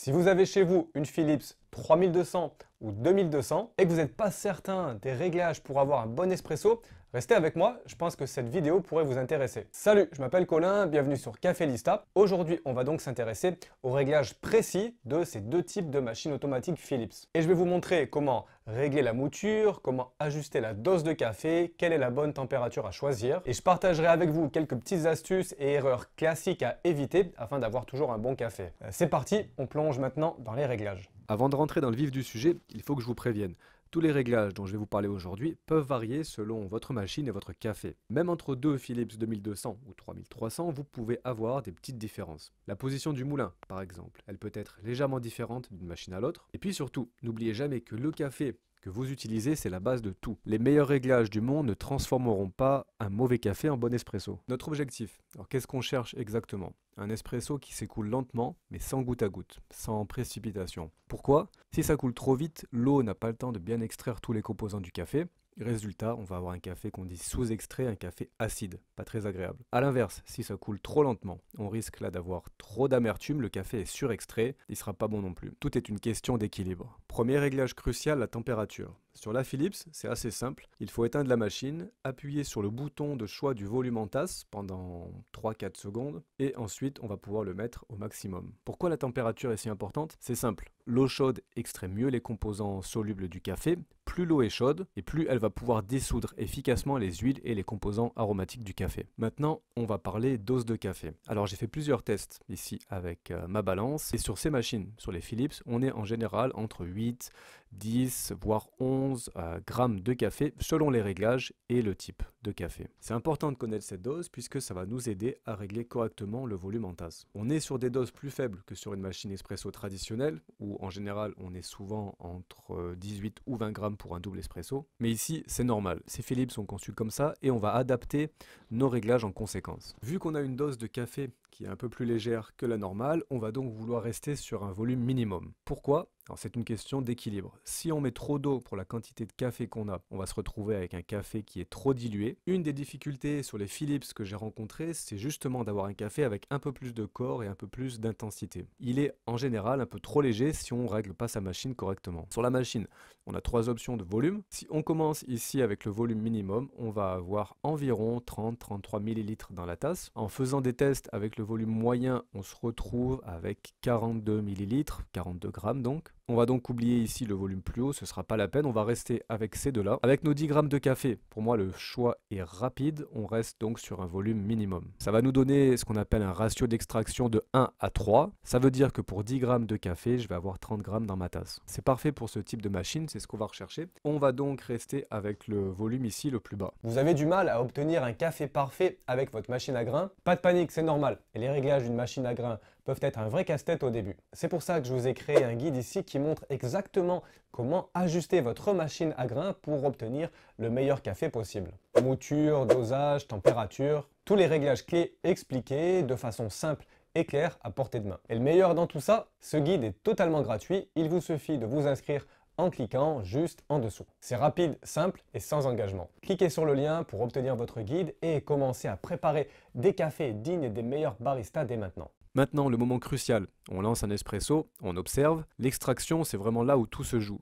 Si vous avez chez vous une Philips 3200 ou 2200 et que vous n'êtes pas certain des réglages pour avoir un bon espresso, restez avec moi, je pense que cette vidéo pourrait vous intéresser. Salut, je m'appelle Colin, bienvenue sur Café Lista. Aujourd'hui, on va donc s'intéresser aux réglages précis de ces deux types de machines automatiques Philips. Et je vais vous montrer comment régler la mouture, comment ajuster la dose de café, quelle est la bonne température à choisir. Et je partagerai avec vous quelques petites astuces et erreurs classiques à éviter afin d'avoir toujours un bon café. C'est parti, on plonge maintenant dans les réglages. Avant de rentrer dans le vif du sujet, il faut que je vous prévienne. Tous les réglages dont je vais vous parler aujourd'hui peuvent varier selon votre machine et votre café. Même entre deux Philips 2200 ou 3300, vous pouvez avoir des petites différences. La position du moulin, par exemple, elle peut être légèrement différente d'une machine à l'autre. Et puis surtout, n'oubliez jamais que le café que vous utilisez, c'est la base de tout. Les meilleurs réglages du monde ne transformeront pas un mauvais café en bon espresso. Notre objectif, alors qu'est-ce qu'on cherche exactement? Un espresso qui s'écoule lentement, mais sans goutte à goutte, sans précipitation. Pourquoi? Si ça coule trop vite, l'eau n'a pas le temps de bien extraire tous les composants du café. Résultat, on va avoir un café qu'on dit sous-extrait, un café acide, pas très agréable. A l'inverse, si ça coule trop lentement, on risque là d'avoir trop d'amertume, le café est surextrait, il sera pas bon non plus. Tout est une question d'équilibre. Premier réglage crucial, la température. Sur la Philips, c'est assez simple, il faut éteindre la machine, appuyer sur le bouton de choix du volume en tasse pendant 3-4 secondes, et ensuite on va pouvoir le mettre au maximum. Pourquoi la température est si importante? C'est simple, l'eau chaude extrait mieux les composants solubles du café, plus l'eau est chaude, et plus elle va pouvoir dissoudre efficacement les huiles et les composants aromatiques du café. Maintenant, on va parler dose de café. Alors j'ai fait plusieurs tests ici avec ma balance, et sur ces machines, sur les Philips, on est en général entre 8, 10, voire 11 grammes de café selon les réglages et le type de café. C'est important de connaître cette dose puisque ça va nous aider à régler correctement le volume en tasse. On est sur des doses plus faibles que sur une machine espresso traditionnelle où en général on est souvent entre 18 ou 20 grammes pour un double espresso. Mais ici c'est normal, ces Philips sont conçus comme ça et on va adapter nos réglages en conséquence. Vu qu'on a une dose de café qui est un peu plus légère que la normale, on va donc vouloir rester sur un volume minimum. Pourquoi? Alors c'est une question d'équilibre. Si on met trop d'eau pour la quantité de café qu'on a, on va se retrouver avec un café qui est trop dilué. Une des difficultés sur les Philips que j'ai rencontrées, c'est justement d'avoir un café avec un peu plus de corps et un peu plus d'intensité. Il est en général un peu trop léger si on ne règle pas sa machine correctement. Sur la machine, on a trois options de volume. Si on commence ici avec le volume minimum, on va avoir environ 30-33 ml dans la tasse. En faisant des tests avec le volume moyen, on se retrouve avec 42 ml, 42 grammes donc. On va donc oublier ici le volume plus haut, ce ne sera pas la peine, on va rester avec ces deux-là. Avec nos 10 grammes de café, pour moi le choix est rapide, on reste donc sur un volume minimum. Ça va nous donner ce qu'on appelle un ratio d'extraction de 1 à 3. Ça veut dire que pour 10 grammes de café, je vais avoir 30 grammes dans ma tasse. C'est parfait pour ce type de machine, c'est ce qu'on va rechercher. On va donc rester avec le volume ici le plus bas. Vous avez du mal à obtenir un café parfait avec votre machine à grains? Pas de panique, c'est normal. Et les réglages d'une machine à grains peuvent être un vrai casse-tête au début. C'est pour ça que je vous ai créé un guide ici qui montre exactement comment ajuster votre machine à grains pour obtenir le meilleur café possible. Mouture, dosage, température, tous les réglages clés expliqués de façon simple et claire à portée de main. Et le meilleur dans tout ça, ce guide est totalement gratuit, il vous suffit de vous inscrire en cliquant juste en dessous. C'est rapide, simple et sans engagement. Cliquez sur le lien pour obtenir votre guide et commencez à préparer des cafés dignes des meilleurs baristas dès maintenant. Maintenant, le moment crucial, on lance un espresso, on observe, l'extraction c'est vraiment là où tout se joue.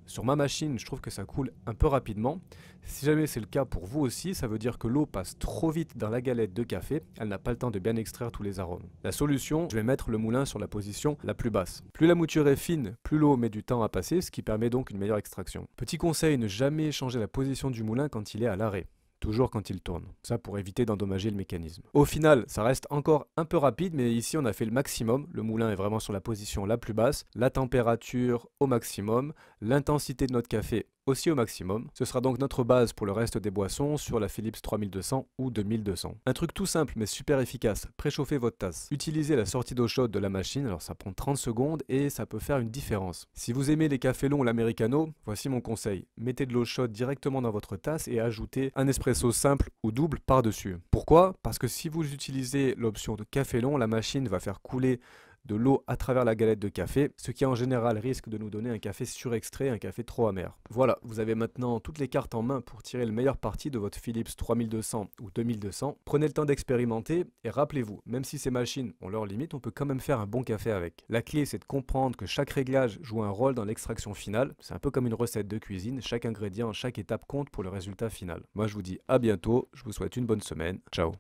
Sur ma machine, je trouve que ça coule un peu rapidement. Si jamais c'est le cas pour vous aussi, ça veut dire que l'eau passe trop vite dans la galette de café, elle n'a pas le temps de bien extraire tous les arômes. La solution, je vais mettre le moulin sur la position la plus basse. Plus la mouture est fine, plus l'eau met du temps à passer, ce qui permet donc une meilleure extraction. Petit conseil, ne jamais changer la position du moulin quand il est à l'arrêt. Toujours quand il tourne, ça pour éviter d'endommager le mécanisme. Au final, ça reste encore un peu rapide, mais ici on a fait le maximum. Le moulin est vraiment sur la position la plus basse, la température au maximum, l'intensité de notre café aussi au maximum. Ce sera donc notre base pour le reste des boissons sur la Philips 3200 ou 2200. Un truc tout simple mais super efficace, préchauffez votre tasse. Utilisez la sortie d'eau chaude de la machine, alors ça prend 30 secondes et ça peut faire une différence. Si vous aimez les cafés longs ou l'americano, voici mon conseil. Mettez de l'eau chaude directement dans votre tasse et ajoutez un espresso simple ou double par-dessus. Pourquoi? Parce que si vous utilisez l'option de café long, la machine va faire couler de l'eau à travers la galette de café, ce qui en général risque de nous donner un café surextrait, un café trop amer. Voilà, vous avez maintenant toutes les cartes en main pour tirer le meilleur parti de votre Philips 3200 ou 2200. Prenez le temps d'expérimenter et rappelez-vous, même si ces machines ont leurs limites, on peut quand même faire un bon café avec. La clé, c'est de comprendre que chaque réglage joue un rôle dans l'extraction finale. C'est un peu comme une recette de cuisine, chaque ingrédient, chaque étape compte pour le résultat final. Moi je vous dis à bientôt, je vous souhaite une bonne semaine, ciao.